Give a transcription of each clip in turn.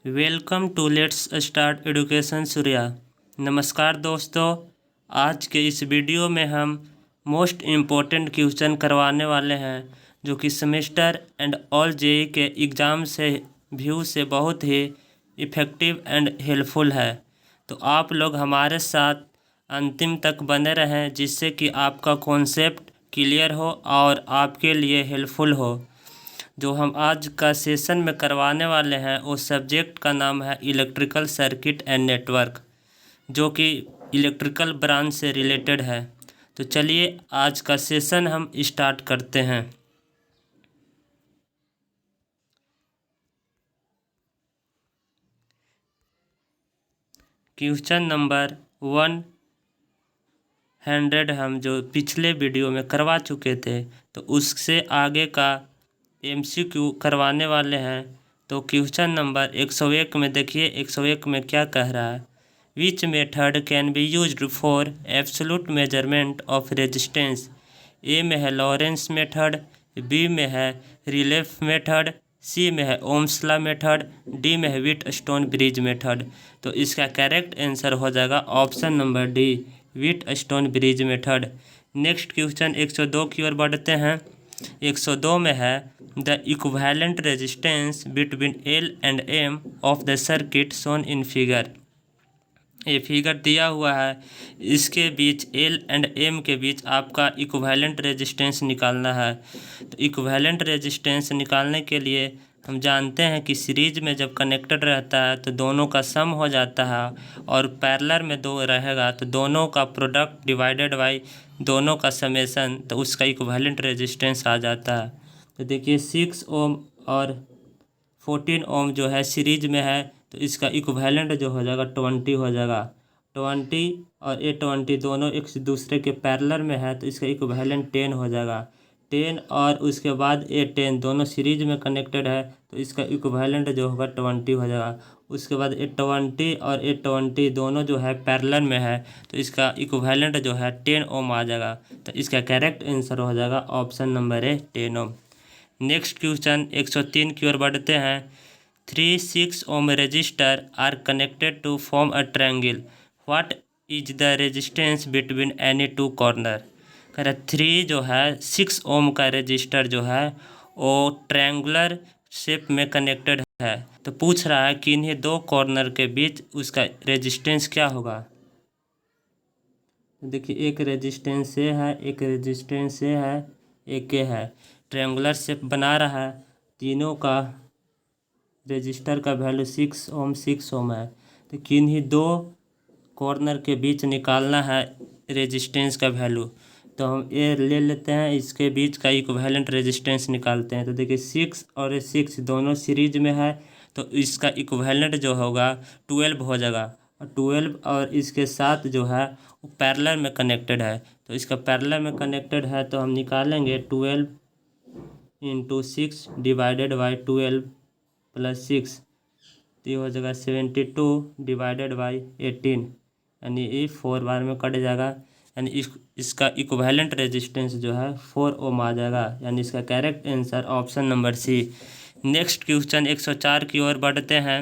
Welcome to let's start education Surya. नमस्कार दोस्तों, आज के इस वीडियो में हम मोस्ट इम्पोर्टेंट क्वेश्चन करवाने वाले हैं जो कि सेमेस्टर एंड ऑल जेई के एग्ज़ाम से व्यू से बहुत ही इफ़ेक्टिव एंड हेल्पफुल है। तो आप लोग हमारे साथ अंतिम तक बने रहें जिससे कि आपका कॉन्सेप्ट क्लियर हो और आपके लिए हेल्पफुल हो। जो हम आज का सेशन में करवाने वाले हैं उस सब्जेक्ट का नाम है इलेक्ट्रिकल सर्किट एंड नेटवर्क, जो कि इलेक्ट्रिकल ब्रांच से रिलेटेड है। तो चलिए आज का सेशन हम स्टार्ट करते हैं। क्वेश्चन नंबर 100 हम जो पिछले वीडियो में करवा चुके थे तो उससे आगे का MCQ करवाने वाले हैं। तो क्वेश्चन नंबर 101 में देखिए 101 में क्या कह रहा है। Which method can be used for absolute measurement of resistance. A में है लॉरेंस मेथड, बी में है रिलेफ मेथड, सी में है ओम्स लॉ मेथड, डी में है व्हीटस्टोन ब्रिज मेथड। तो इसका करेक्ट आंसर हो जाएगा option number D, Wheatstone bridge method. Next question 102 की ओर बढ़ते हैं। 102 में है the equivalent resistance between L and M of the circuit shown in figure. ये फिगर दिया हुआ है, इसके बीच एल एंड एम के बीच आपका इक्विवेलेंट रेजिस्टेंस निकालना है। तो इक्विवेलेंट रेजिस्टेंस निकालने के लिए हम जानते हैं कि सीरीज में जब कनेक्टेड रहता है तो दोनों का सम हो जाता है, और पैरेलल में दो रहेगा तो दोनों का प्रोडक्ट डिवाइडेड बाई दोनों का समेसन, तो उसका इक्विवेलेंट रेजिस्टेंस आ जाता है। तो देखिए 6 ओम और 14 ओम जो है सीरीज में है तो इसका इक्विवेलेंट जो हो जाएगा 20 हो जाएगा। 20 और ये 20 दोनों एक दूसरे के पैरेलल में है तो इसका इक्विवेलेंट 10 हो जाएगा। 10 और उसके बाद ये 10 दोनों सीरीज में कनेक्टेड है तो इसका इक्विवेलेंट जो होगा 20 हो जाएगा। उसके बाद ये 20 और ये 20 दोनों जो है पैरेलल में है तो इसका इक्विवेलेंट जो है 10 ओम आ जाएगा। तो इसका करेक्ट आंसर हो जाएगा option number A 10 ohm. Next question 103 की ओर बढ़ते हैं। 3 6 ohm resistor are connected to form a triangle. What is the resistance between any two corner. कह रहा 3 जो है 6 ओम का रजिस्टर जो है वो ट्रायंगुलर शेप में कनेक्टेड है। तो पूछ रहा है कि इन्हीं दो कॉर्नर के बीच उसका रेजिस्टेंस क्या होगा। देखिए एक रेजिस्टेंस ये है, एक रेजिस्टेंस ये है, एक ये है। ट्रायंगुलर शेप बना रहा है, तीनों का रजिस्टर का वैल्यू 6 ओम है। तो किन्हीं दो कॉर्नर के बीच निकालना है रेजिस्टेंस का वैल्यू। तो हम ये ले लेते हैं, इसके बीच का इक्विवेलेंट रेजिस्टेंस निकालते हैं। तो देखिए 6 और 6 दोनों सीरीज में है तो इसका इक्विवेलेंट जो होगा 12 हो जाएगा। और 12 और इसके साथ जो है वो पैरेलल में कनेक्टेड है तो इसका पैरेलल में कनेक्टेड है तो हम निकालेंगे 12 इंटू 6 डिवाइडेड बाई 12 प्लस 6, तो ये हो जाएगा 72 डिवाइडेड बाई 18, यानी ये 4 बार में कट जाएगा। यानी इसका इक्विवेलेंट रेजिस्टेंस जो है 4 ओम आ जाएगा। यानी इसका correct answer option number C. Next question 104 की ओर बढ़ते हैं।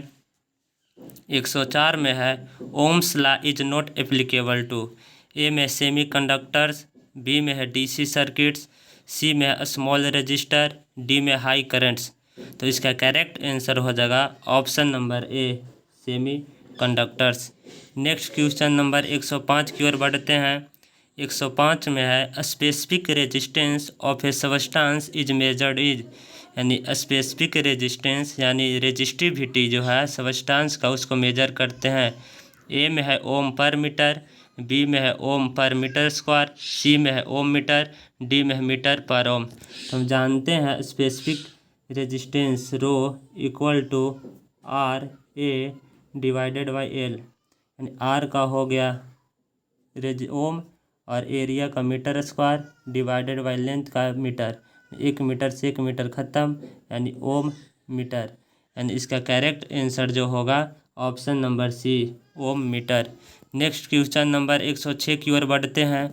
104 में है ohm's law is not applicable to. A में सेमी कंडक्टर्स, बी में है डीसी सर्किट्स, सी में है स्मॉल रजिस्टर, डी में हाई करंट्स। तो इसका करेक्ट आंसर हो जाएगा ऑप्शन नंबर ए, semi conductors. Next question number 105 की ओर बढ़ते हैं। 105 में है specific resistance of A substance is measured is. यानी स्पेसिफिक रेजिस्टेंस यानी रेजिस्टिविटी जो है सबस्टांस का उसको मेजर करते हैं। ए में है ओम पर मीटर, बी में है ओम पर मीटर स्क्वायर, सी में है ओम मीटर, डी में है मीटर पर ओम। तो हम जानते हैं specific resistance rho equal to R A divided by L. यानी आर का हो गया ओम और एरिया का metre square divided by length का मीटर। 1 मीटर से 1 मीटर ख़त्म यानी ओम मीटर। यानी इसका करेक्ट आंसर जो होगा ऑप्शन नंबर सी, ओम मीटर। नेक्स्ट क्वेश्चन नंबर 106 की ओर बढ़ते हैं।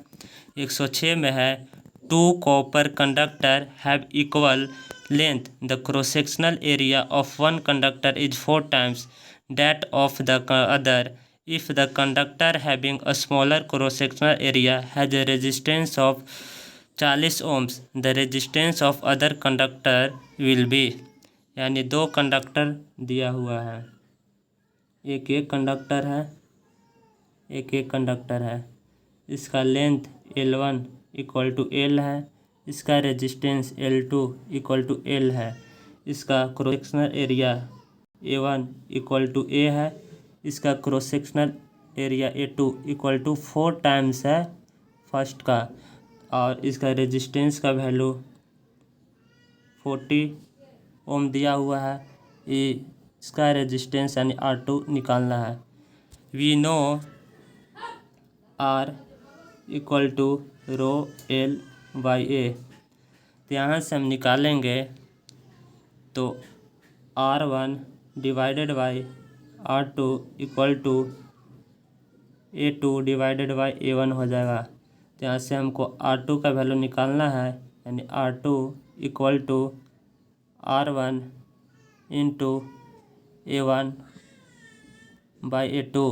106 में है 2 copper conductor have equal length, the cross-sectional area of one conductor is 4 times that of the other. If the conductor having a smaller cross-sectional area has a resistance of 40 ohms, the resistance of other conductor will be, यानी दो conductor दिया हुआ है, एक conductor है, एक conductor है, इसका length L1 equal to L है, इसका resistance L2 equal to L है, इसका cross sectional area A1 equal to A है, इसका cross sectional area A2 equal to 4 times है फर्स्ट का, और इसका रेजिस्टेंस का वैल्यू 40 ओम दिया हुआ है। इसका रेजिस्टेंस यानी R2 निकालना है। We know R equal to rho L by A, तो यहाँ से हम निकालेंगे तो R1 divided by R2 equal to A2 divided by A1 हो जाएगा। तो यहाँ से हमको R2 का वैल्यू निकालना है, यानी R2 equal to R1 into A1 by A2,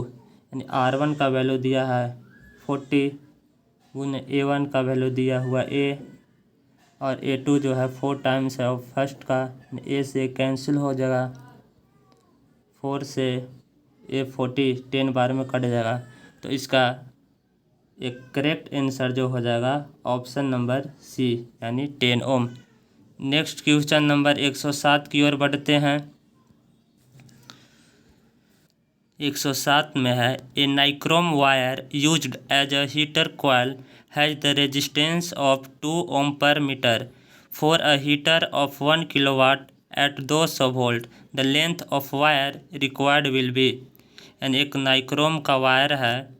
यानी R1 का वैल्यू दिया है 40 गुने A1 का वैल्यू दिया हुआ A, और A2 जो है 4 टाइम्स है फर्स्ट का, A से कैंसिल हो जाएगा, 4 से A 40 10 बार में कट जाएगा। तो इसका एक करेक्ट आंसर जो हो जाएगा ऑप्शन नंबर सी, यानी 10 ओम। नेक्स्ट क्वेश्चन नंबर 107 की ओर बढ़ते हैं। 107 में है, a nichrome wire used as a heater coil has the resistance of 2 ohm per metre for a heater of 1 kilowatt at 200 volt, the length of wire required will be. यानी एक nichrome का wire है,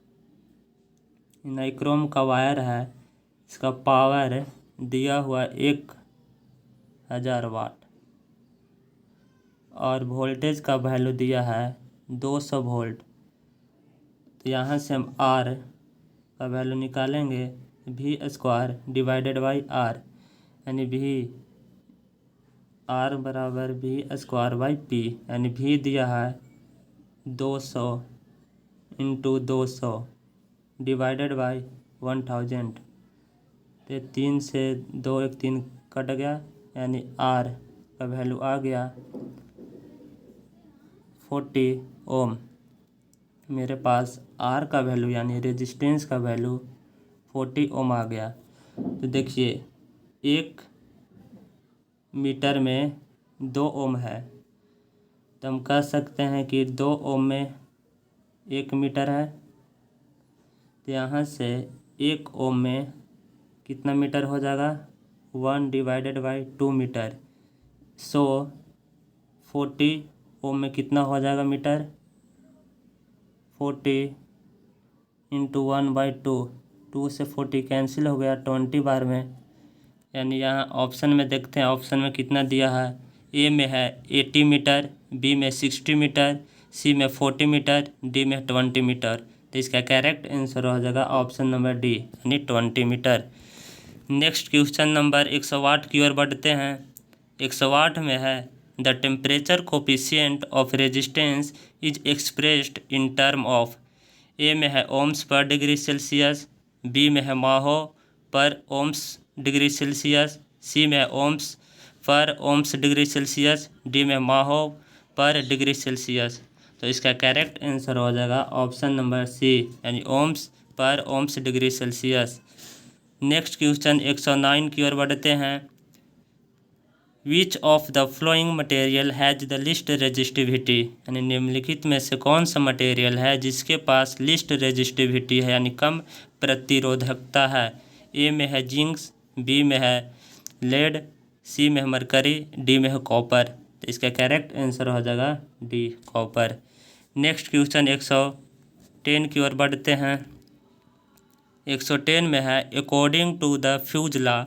nichrome का wire है, इसका power दिया हुआ 1000 वाट और वोल्टेज का वैल्यू दिया है 200 वोल्ट। तो यहाँ से हम R का वैल्यू निकालेंगे, V square divided by R, यानी R बराबर V स्क्वायर बाई P, यानी V दिया है 200 इंटू 200 डिवाइडेड बाई 1000। तो 3 से 2 1 3 कट गया, यानी R का वैल्यू आ गया 40 ओम। मेरे पास R का वैल्यू यानी रेजिस्टेंस का वैल्यू 40 ओम आ गया। तो देखिए 1 मीटर में 2 ओम है, तो हम कह सकते हैं कि 2 ओम में 1 मीटर है। तो यहाँ से 1 ओम में कितना मीटर हो जाएगा, 1 डिवाइडेड बाई 2 मीटर। सो 40 ओम में कितना हो जाएगा मीटर, 40 इंटू 1/2, 2 से 40 कैंसिल हो गया 20 बार में। यानी यहाँ ऑप्शन में देखते हैं, ऑप्शन में कितना दिया है। ए में है 80 मीटर, बी में 60 मीटर, सी में 40 मीटर, डी में 20 मीटर। तो इसका करेक्ट आंसर हो जाएगा ऑप्शन नंबर डी, यानी 20 मीटर। नेक्स्ट क्वेश्चन नंबर 108 की ओर बढ़ते हैं। 108 में है, the temperature coefficient of resistance is expressed in term of. A में है ओम्स पर डिग्री सेल्सियस, बी में है माहो पर ओम्स डिग्री सेल्सियस, सी में है ओम्स पर ओम्स डिग्री सेल्सियस, डी में माहो पर डिग्री सेल्सियस। तो इसका करेक्ट आंसर हो जाएगा ऑप्शन नंबर सी, यानी ओम्स पर ohms degree Celsius. Next question 109 की ओर बढ़ते हैं। Which of the following material has the least resistivity, यानी निम्नलिखित में से कौन सा मटेरियल है जिसके पास लिस्ट रेजिस्टिविटी है, यानी कम प्रतिरोधकता है। ए में है जिंक्स, बी में है लेड, सी में है मरकरी, डी में है कॉपर। तो इसका करेक्ट आंसर हो जाएगा डी, कॉपर। नेक्स्ट क्वेश्चन 110 की ओर बढ़ते हैं। 110 में है, according to the fuse law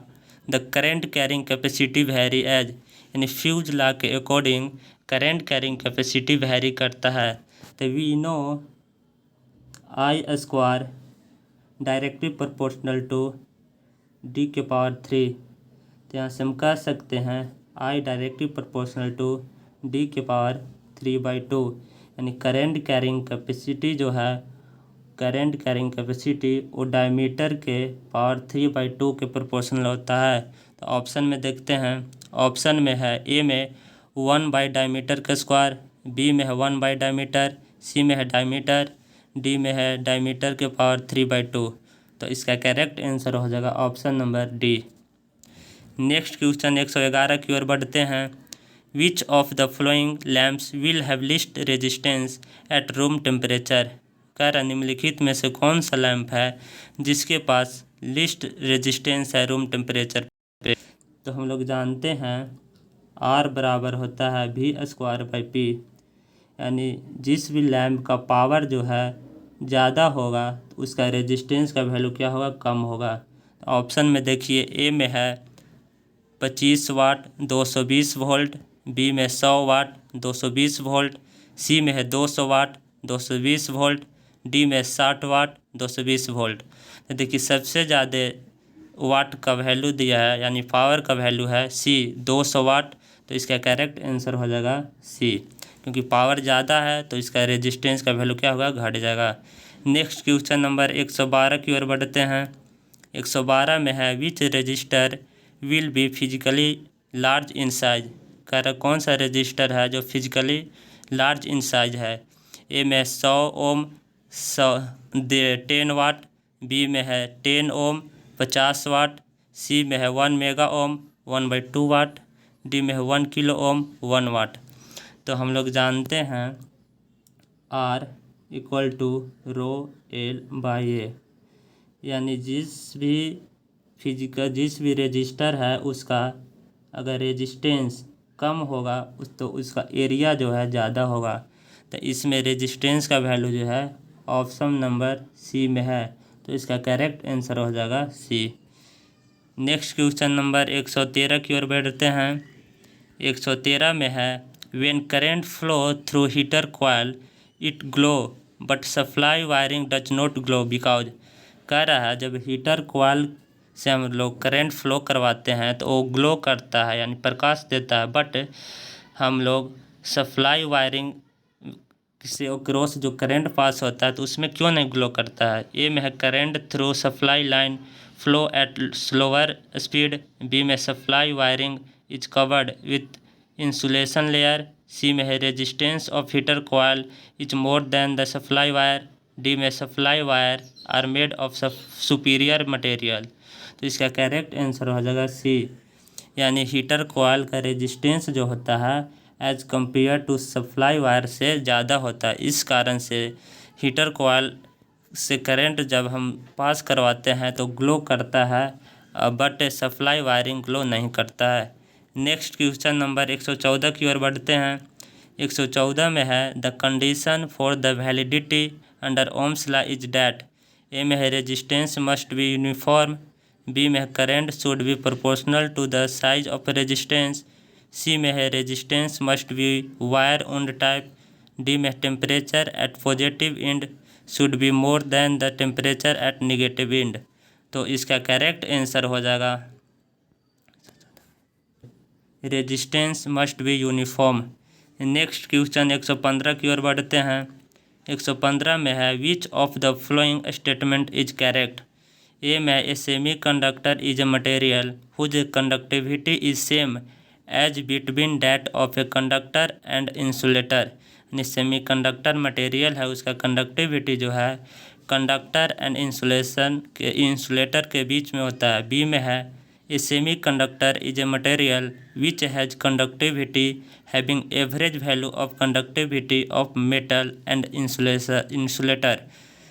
the current carrying capacity vary as, यानी फ्यूज लॉ के अकॉर्डिंग करेंट कैरिंग कैपेसिटी वेरी करता है। तो we know I square directly proportional to D के पावर 3। तो यहाँ से हम कह सकते हैं I directly proportional to D के पावर 3/2, यानी करंट कैरिंग कैपेसिटी जो है, करंट कैरिंग कैपेसिटी वो डायमीटर के पावर 3/2 के प्रोपोर्शनल होता है। तो ऑप्शन में देखते हैं, ऑप्शन में है ए में 1 डायमीटर का स्क्वायर, बी में है 1 डायमीटर, सी में है डायमीटर, डी में है डायमीटर के पावर 3/2। तो इसका करेक्ट आंसर हो जाएगा option number D. Next question 111 की ओर बढ़ते हैं। Which of the flowing lamps will have list resistance at room temperature. कह रहा निम्नलिखित में से कौन सा लैम्प है जिसके पास लिस्ट रेजिस्टेंस है रूम टेम्परेचर पे। तो हम लोग जानते हैं R बराबर होता है V²/P, यानी जिस भी लैम्प का पावर जो है ज़्यादा होगा तो उसका रेजिस्टेंस का वैल्यू क्या होगा, कम होगा। तो ऑप्शन में देखिए, ए में है 25 वाट 220 वोल्ट, बी में 100 वाट 220 वोल्ट, सी में है 200 वाट 220 वोल्ट, डी में 60 वाट 220 वोल्ट। तो देखिए सबसे ज़्यादा वाट का वैल्यू दिया है, यानी पावर का वैल्यू है सी 200 वाट। तो इसका करेक्ट आंसर हो जाएगा सी, क्योंकि पावर ज़्यादा है तो इसका रेजिस्टेंस का वैल्यू क्या होगा, घट जाएगा। नेक्स्ट क्वेश्चन नंबर 112 की ओर बढ़ते हैं। 112 में है which resistor will be physically large in size. कह रहा कौन सा रजिस्टर है जो फिजिकली लार्ज इन साइज है। ए में 100 ओम 10 वाट, बी में है 10 ओम 50 वाट, सी में है 1 मेगा ओम 1/2 वाट, डी में है 1 किलो ओम 1 वाट। तो हम लोग जानते हैं R = ρL/A, यानी जिस भी रजिस्टर है उसका अगर रेजिस्टेंस कम होगा तो उसका एरिया जो है ज़्यादा होगा। तो इसमें रेजिस्टेंस का वैल्यू जो है ऑप्शन नंबर सी में है। तो इसका करेक्ट आंसर हो जाएगा सी। नेक्स्ट क्वेश्चन नंबर 113 की ओर बढ़ते हैं। 113 में है when current flow through heater coil it glow but supply wiring does not glow because. कह रहा है जब हीटर कॉइल से हम लोग करंट फ्लो करवाते हैं तो वो ग्लो करता है, यानी प्रकाश देता है, बट हम लोग सप्लाई वायरिंग से क्रॉस जो करंट पास होता है तो उसमें क्यों नहीं ग्लो करता है। ए में है current through supply line flow at slower speed, B में supply wiring is covered with insulation layer, C में है resistance of heater coil is more than the supply wire, D में supply wire are made of superior material. तो इसका correct answer हो जाएगा सी, यानी heater coil का रेजिस्टेंस जो होता है as compare to supply wire से ज़्यादा होता है। इस कारण से हीटर कॉइल से करंट जब हम पास करवाते हैं तो ग्लो करता है, बट सप्लाई वायरिंग ग्लो नहीं करता है। नेक्स्ट क्वेश्चन नंबर 114 की ओर बढ़ते हैं। 114 में है the condition for the validity under ohm's law is that. A में है resistance must be uniform, B में है current should be proportional to the size of resistance, C में है resistance must be wire wound type, D में temperature at positive end should be more than the temperature at negative end. तो इसका correct answer हो जाएगा resistance must be uniform. Next question 115 की ओर बढ़ते हैं। 115 में है which of the flowing statement is correct. A में a semi conductor is a material whose conductivity is same as between that of a conductor and insulator. यानी semi conductor material है, उसका कंडक्टिविटी जो है कंडक्टर एंड इंसुलेटर के बीच में होता है। बी में है a semi conductor is a material which has conductivity having average value of conductivity of metal and insulator.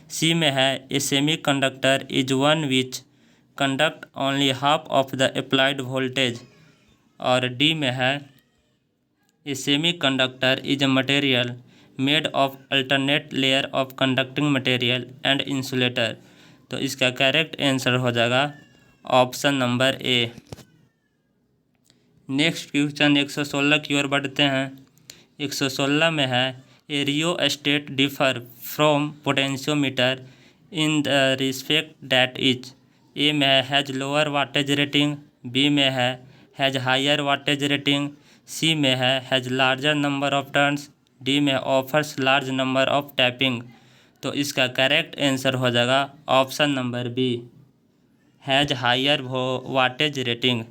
C में है a semi conductor is one which conduct only half of the applied voltage. और D में है a semi conductor is a material made of alternate layer of conducting material and insulator. तो इसका correct answer हो जाएगा option number A. Next question 116 की ओर बढ़ते हैं। 116 में है a rheostat differ from potentiometer in the respect that is. A में है has lower wattage rating, B में है has higher wattage rating, C में है has larger number of turns, D में offers large number of tapping. तो इसका correct answer हो जाएगा option number B, has higher wattage rating.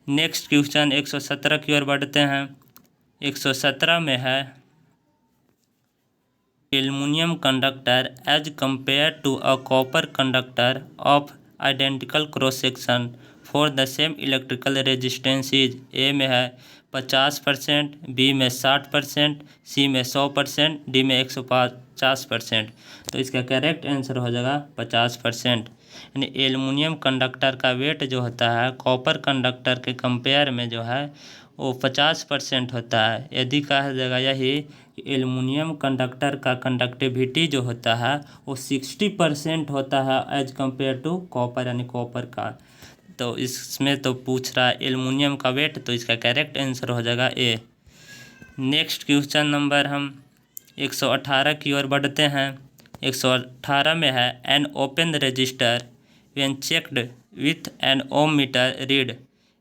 Next question 117 की ओर बढ़ते हैं। 117 में है aluminium conductor as compare to a copper conductor of identical cross section for the same electrical resistance is, A में है 50%, बी में 60%, सी में 100%, डी में 150%। तो इसका करेक्ट आंसर हो जाएगा 50%। यानी एल्युमिनियम कंडक्टर का वेट जो होता है कॉपर कंडक्टर के कंपेयर में जो है वो 50% होता है। यदि कहा जाएगा यही कि एल्युमिनियम कंडक्टर का कंडक्टिविटी जो होता है वो 60% होता है एज कंपेयर टू कॉपर, यानी कॉपर का। तो इसमें तो पूछ रहा है एल्युमिनियम का वेट, तो इसका करेक्ट आंसर हो जाएगा ए। नेक्स्ट क्वेश्चन नंबर हम 118 की ओर बढ़ते हैं। 118 में है an open resistor when checked with an ohm meter read,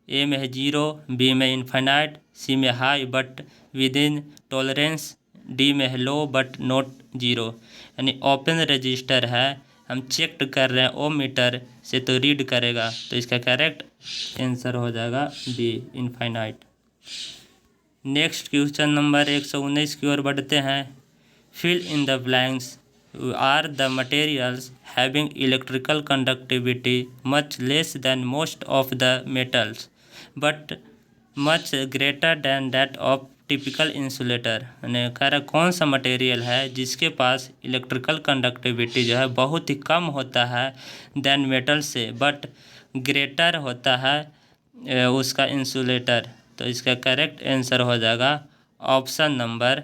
A में है 0, बी में इनफाइनाइट, सी में high but within tolerance, D में है लो बट नॉट 0। यानी ओपन रजिस्टर है, हम चेक कर रहे हैं ओम मीटर से तो रीड करेगा, तो इसका करेक्ट आंसर हो जाएगा B, infinite. Next question number 119 की ओर बढ़ते हैं। Fill in the blanks are the materials having electrical conductivity much less than most of the metals but much greater than that of typical insulator. यानी कह रहा कौन सा मटेरियल है जिसके पास इलेक्ट्रिकल कंडक्टिविटी जो है बहुत ही कम होता है देन मेटल से, बट ग्रेटर होता है उसका इंसुलेटर। तो इसका करेक्ट आंसर हो जाएगा option number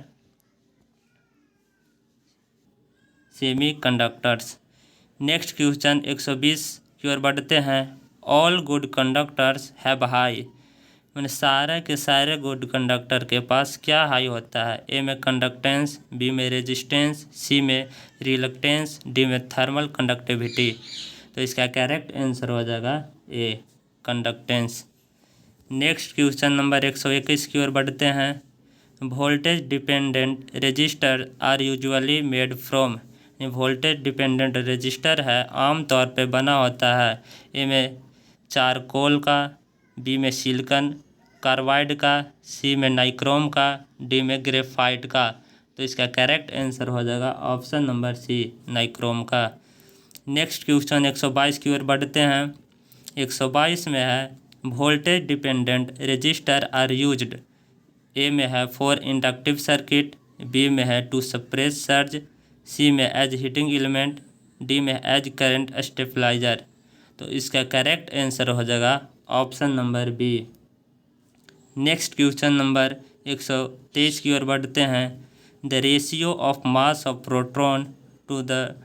semi conductors. Next question 120 की ओर बढ़ते हैं। All good conductors have high, मैंने सारे के सारे गुड कंडक्टर के पास क्या हाई होता है, ए में कंडक्टेंस, बी में रेजिस्टेंस, सी में रिलक्टेंस, डी में थर्मल कंडक्टिविटी। तो इसका करेक्ट आंसर हो जाएगा A, conductance. Next question number 121 की ओर बढ़ते हैं। Voltage dependent resistor are usually made from, voltage dependent resistor है आमतौर पे बना होता है, ए में चारकोल का, बी में सिलिकॉन कार्बाइड का, सी में नाइक्रोम का, डी में ग्रेफाइट का। तो इसका करेक्ट आंसर हो जाएगा ऑप्शन नंबर सी, नाइक्रोम का। नेक्स्ट क्वेश्चन 122 की ओर बढ़ते हैं। 122 में है voltage dependent resistor are used, A में है फॉर इंडक्टिव सर्किट, बी में है टू सप्रेस सर्ज, सी में एज हीटिंग एलिमेंट, डी में एज करंट स्टेबलाइजर। तो इसका करेक्ट आंसर हो जाएगा option number B. Next question number 123 की ओर बढ़ते हैं। The ratio of mass of proton to the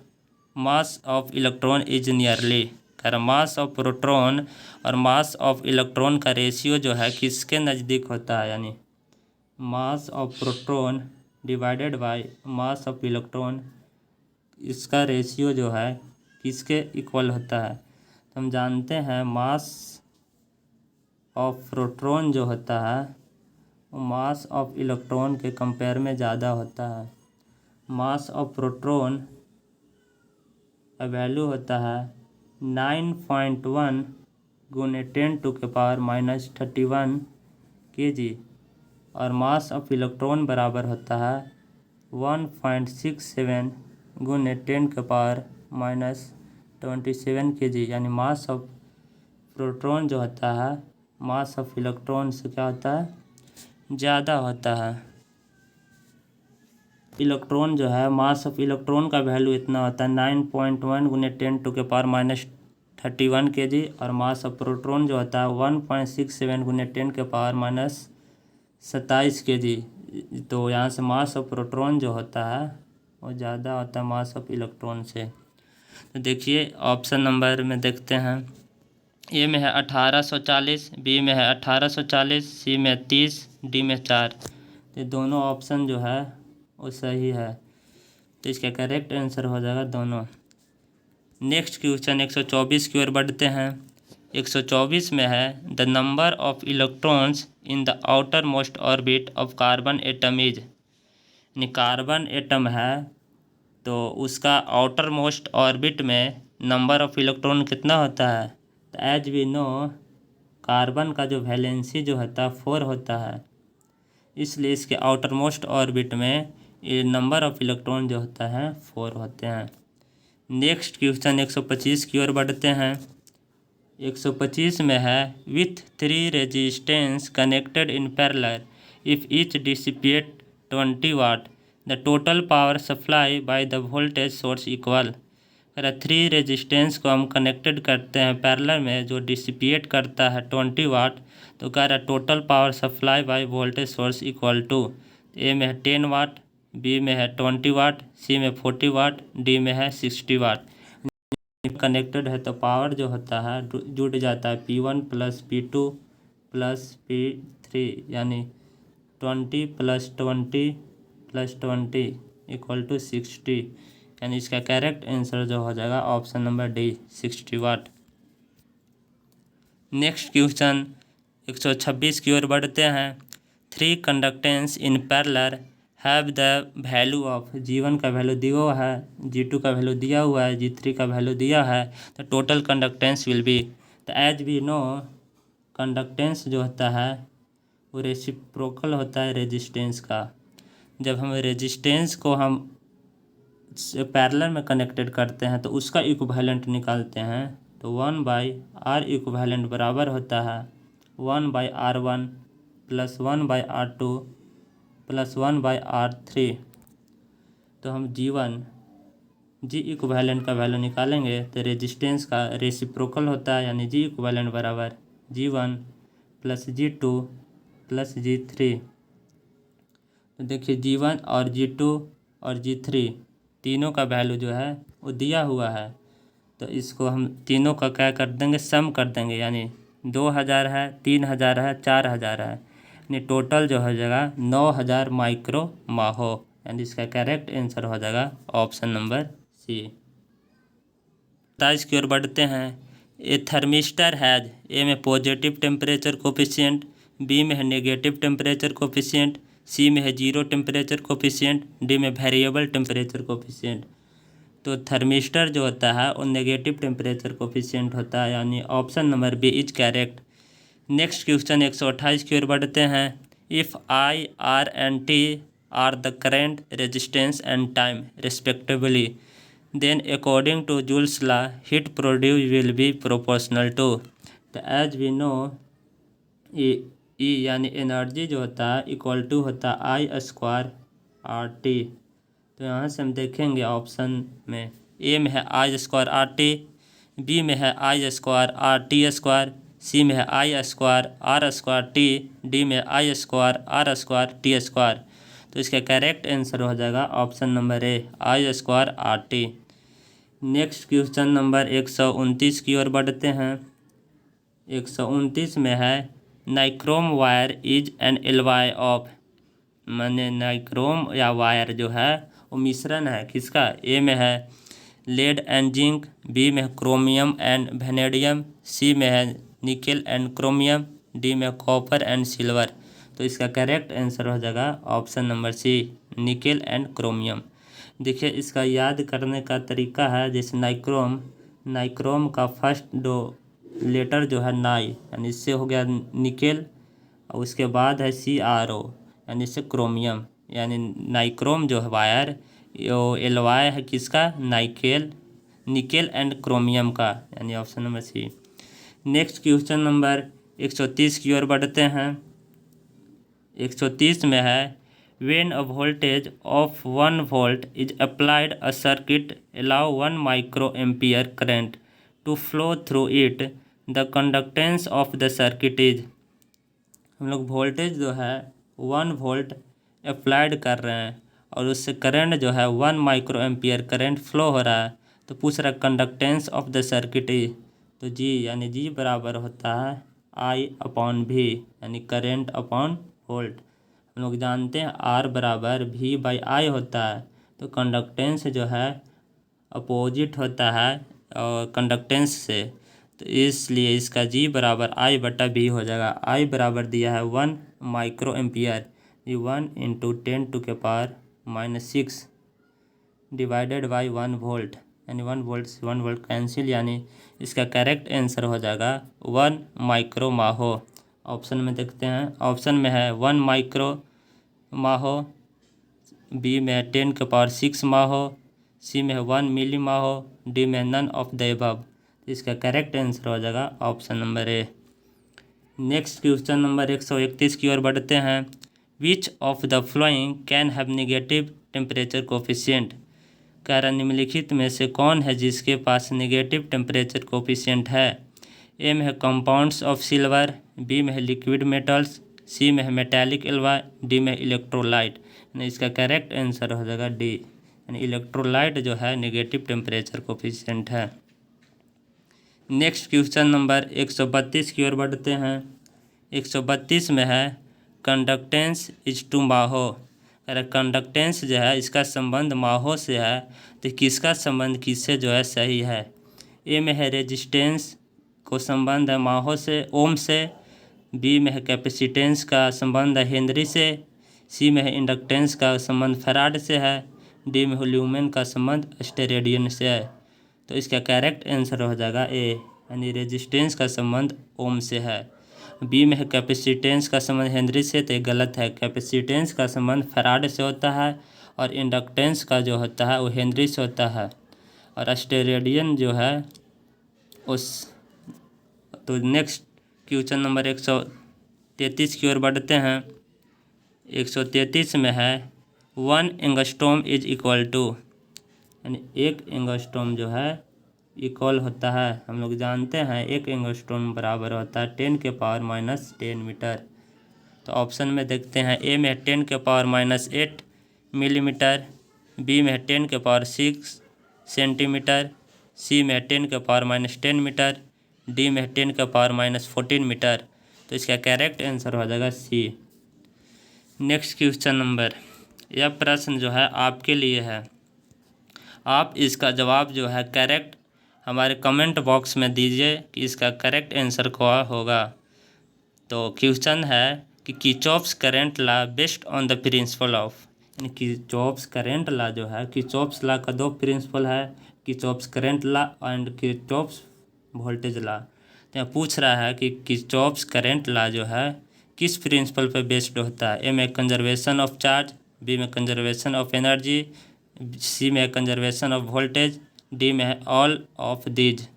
mass of electron is nearly, कर मास ऑफ प्रोटॉन और मास ऑफ इलेक्ट्रॉन का रेशियो जो है किसके नज़दीक होता है, यानी mass of proton divided by mass of electron, इसका रेशियो जो है किसके इक्वल होता है। तो हम जानते हैं मास ऑफ प्रोटॉन जो होता है वो मास ऑफ इलेक्ट्रॉन के कंपेयर में ज़्यादा होता है। मास ऑफ प्रोटॉन का वैल्यू होता है 9.1 गुने 10⁻³ kg और मास ऑफ इलेक्ट्रॉन बराबर होता है 1.67 गुने 10⁻27 kg। यानी मास ऑफ प्रोटॉन जो होता है मास ऑफ इलेक्ट्रॉन से क्या होता है, ज़्यादा होता है। इलेक्ट्रॉन जो है मास ऑफ इलेक्ट्रॉन का वैल्यू इतना होता है 9.1 गुने 10⁻³ kg और मास ऑफ प्रोटॉन जो होता है 1.67 गुने 10⁻27 kg। तो यहाँ से मास ऑफ प्रोटॉन जो होता है वो ज़्यादा होता है मास ऑफ इलेक्ट्रॉन से। तो देखिए ऑप्शन नंबर में देखते हैं, ए में है 1840, बी में है 1840, सी में 30, डी में 4। ये दोनों ऑप्शन जो है वो सही है, तो इसका करेक्ट आंसर हो जाएगा दोनों। नेक्स्ट क्वेश्चन 124 की ओर बढ़ते हैं। 124 में है the number of electrons in the outer most orbit of carbon atom is, यानी कार्बन एटम है तो उसका आउटर मोस्ट ऑर्बिट में नंबर ऑफ इलेक्ट्रॉन कितना होता है। तो एज वी नो कार्बन का जो वैलेंसी जो होता है 4 होता है, इसलिए इसके आउटर मोस्ट ऑर्बिट में ये नंबर ऑफ इलेक्ट्रॉन जो होता है 4 होते हैं। नेक्स्ट क्वेश्चन 125 की ओर बढ़ते हैं। 125 में है with 3 resistance connected in parallel if each dissipate 20 what the total power supply by the voltage source equal. अगर 3 रेजिस्टेंस को हम कनेक्टेड करते हैं पैरेलल में जो डिसिपेट करता है 20 वाट, तो कह रहा है total power supply by voltage source equal to, A में है 10 वाट, बी में है 20 वाट, सी में 40 वाट, डी में है 60 वाट। कनेक्टेड है तो पावर जो होता है जुड़ जाता है P1 plus P2 plus P3, यानी 20 प्लस 20 प्लस 20 इक्वल टू 60, यानी इसका करेक्ट आंसर जो हो जाएगा ऑप्शन नंबर डी 60 वाट। नेक्स्ट क्वेश्चन 126 की ओर बढ़ते हैं। 3 conductance in parallel have the value of, G1 का वैल्यू दिया है, G2 का वैल्यू दिया हुआ है, G3 का वैल्यू दिया है, तो टोटल कंडक्टेंस विल बी। तो एज वी नो कंडक्टेंस जो होता है वो रेसिप्रोकल होता है रेजिस्टेंस का। जब हम रेजिस्टेंस को हम पैरेलल में कनेक्टेड करते हैं तो उसका इक्विवेलेंट निकालते हैं, तो 1/R इक्विवेलेंट बराबर होता है 1/R1 plus 1/R2 plus 1/R3। तो हम जी इक्विवेलेंट का वैल्यू निकालेंगे तो रेजिस्टेंस का रेसिप्रोकल होता है, यानी जी इक्विवेलेंट बराबर G1 plus G2 plus G3। तो देखिए G1 और G2 और G3 तीनों का वैल्यू जो है वो दिया हुआ है, तो इसको हम तीनों का क्या कर देंगे, सम कर देंगे, यानी 2000 है, 3000 है, 4000 है, यानी टोटल जो हो जाएगा 9000 माइक्रो माहो, यानी इसका करेक्ट आंसर हो जाएगा ऑप्शन नंबर सी। 27 की ओर बढ़ते हैं। ए थर्मिस्टर हैज, ए में पॉजिटिव टेम्परेचर कोफिशिएंट, बी में है नेगेटिव टेम्परेचर कोफिशिएंट, सी में है जीरो टेम्परेचर कोफिशिएंट, डी में वेरिएबल टेम्परेचर कोफिशिएंट। तो थर्मिस्टर जो होता है वो नेगेटिव टेम्परेचर कोफिशिएंट होता है, यानी option number B is correct. Next question 128 की ओर बढ़ते हैं। If I, R and T are the current, resistance and time respectively, then according to Joule's law heat produce will be proportional to. तो as we know E यानी energy जो होता है equal to होता है I²RT। तो यहाँ से हम देखेंगे ऑप्शन में, ए में है I²RT, बी में है I²RT², सी में है I²R²T, डी में I²R²T²। तो इसका करेक्ट आंसर हो जाएगा ऑप्शन नंबर ए I²RT। नेक्स्ट क्वेश्चन नंबर 129 की ओर बढ़ते हैं। 129 में है nichrome wire is an alloy of, माने नाइक्रोम या वायर जो है वो मिश्रण है किसका, ए में है लेड एंड जिंक, बी में है क्रोमियम एंड वेनेडियम, सी में है निकेल एंड क्रोमियम, डी में कॉपर एंड सिल्वर। तो इसका करेक्ट आंसर हो जाएगा option number C nickel and chromium. देखिए इसका याद करने का तरीका है, जैसे नाइक्रोम का फर्स्ट दो लेटर जो है नाई, यानी इससे हो गया निकेल, और उसके बाद है CRO यानी इससे क्रोमियम, यानी नाइक्रोम जो है वायर यो एलवाय है किसका, निकेल एंड क्रोमियम का, यानी option number C. Next question number 130 की ओर बढ़ते हैं। 130 में है when a voltage of 1 volt is applied a circuit allow 1 micro ampere current to flow through it, the conductance of the circuit is. हम लोग वोल्टेज जो है 1 वोल्ट अप्लाइड कर रहे हैं और उससे करंट जो है 1 माइक्रो एम्पियर करंट फ्लो हो रहा है, तो पूछ रहा conductance of the circuit is. तो जी यानी जी बराबर होता है I/V, यानी करंट अपॉन वोल्ट। हम लोग जानते हैं R बराबर V/I होता है, तो कंडक्टेंस जो है अपोजिट होता है कंडक्टेंस से, तो इसलिए इसका जी बराबर आई बटा बी हो जाएगा। आई बराबर दिया है 1 माइक्रो एम्पियर, ये 1 इंटू 10⁻⁻6 डिवाइडेड बाई 1 वोल्ट, यानी 1 वोल्ट से 1 वोल्ट कैंसिल, यानी इसका करेक्ट आंसर हो जाएगा 1 माइक्रो माहो। ऑप्शन में देखते हैं, ऑप्शन में है 1 माइक्रो माहो, बी में है 10⁻6 माहो, सी में है 1 मिली माहो, डी में नन ऑफ द अबव। इसका करेक्ट आंसर हो जाएगा option number A. Next question number 131 की ओर बढ़ते हैं। Which of the flowing can have negative temperature coefficient. कह रहा निम्नलिखित में से कौन है जिसके पास नेगेटिव टेम्परेचर कोफिशिएंट है। ए में है कंपाउंड्स ऑफ सिल्वर, बी में है लिक्विड मेटल्स, सी में है मेटालिक एल्वाई, डी में इलेक्ट्रोलाइट। इसका करेक्ट आंसर हो जाएगा डी, यानी इलेक्ट्रोलाइट जो है नेगेटिव टेम्परेचर कोफिशिएंट है। नेक्स्ट क्वेश्चन नंबर 132 की ओर बढ़ते हैं। 132 में है कंडक्टेंस इज टू माहो। अगर कंडक्टेंस जो है इसका संबंध माहो से है तो किसका संबंध किससे जो है सही है। ए में है रेजिस्टेंस को संबंध है माहो से, ओम से, बी में है कैपेसिटेंस का संबंध है हेनरी से, सी में है इंडक्टेंस का संबंध फैराड से है, डी में है ल्यूमेन का संबंध स्टेरेडियन से है। तो इसका करेक्ट आंसर हो जाएगा ए, यानी रेजिस्टेंस का संबंध ओम से है। बी में है कैपेसिटेंस का संबंध हेनरी से, तो ये गलत है। कैपेसिटेंस का संबंध फैराड से होता है और इंडक्टेंस का जो होता है वो हेनरी से होता है, और स्टेरेडियन जो है उस। तो नेक्स्ट क्वेश्चन नंबर 133 की ओर बढ़ते हैं। 133 में है 1 एंगस्ट्रॉम इज इक्वल टू, यानी 1 एंगस्ट्रॉम जो है इक्वल होता है, हम लोग जानते हैं 1 एंगस्ट्रॉम बराबर होता है 10⁻⁻10 मीटर। तो ऑप्शन में देखते हैं, ए में है 10⁻⁻8 मिलीमीटर, बी में है 10⁻6 सेंटीमीटर, सी में है 10⁻⁻10 मीटर, डी में है 10⁻⁻14 मीटर। तो इसका करेक्ट आंसर हो जाएगा सी। नेक्स्ट क्वेश्चन नंबर, यह प्रश्न जो है आपके लिए है, आप इसका जवाब जो है करेक्ट हमारे कमेंट बॉक्स में दीजिए कि इसका करेक्ट आंसर क्या होगा। तो क्वेश्चन है कि Kirchhoff's current law based on the principle of, यानी किर्चॉफ्स करंट लॉ जो है, किर्चॉफ्स लॉ का 2 प्रिंसिपल है, Kirchhoff's current law and Kirchhoff's voltage law. तो यहाँ पूछ रहा है कि किर्चॉफ्स करंट लॉ जो है किस प्रिंसिपल पर बेस्ड होता है। ए में कंजर्वेशन ऑफ चार्ज, बी में कंजर्वेशन ऑफ एनर्जी, सी में कंजर्वेशन ऑफ वोल्टेज, डी में है ऑल ऑफ दीज।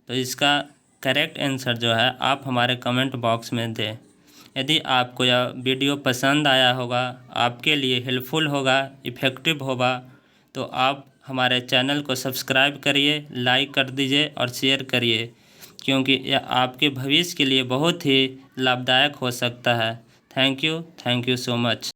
तो इसका करेक्ट आंसर जो है आप हमारे कमेंट बॉक्स में दें। यदि आपको यह वीडियो पसंद आया होगा, आपके लिए हेल्पफुल होगा, इफ़ेक्टिव होगा, तो आप हमारे चैनल को सब्सक्राइब करिए, लाइक कर दीजिए और शेयर करिए, क्योंकि यह आपके भविष्य के लिए बहुत ही लाभदायक हो सकता है। Thank you so much.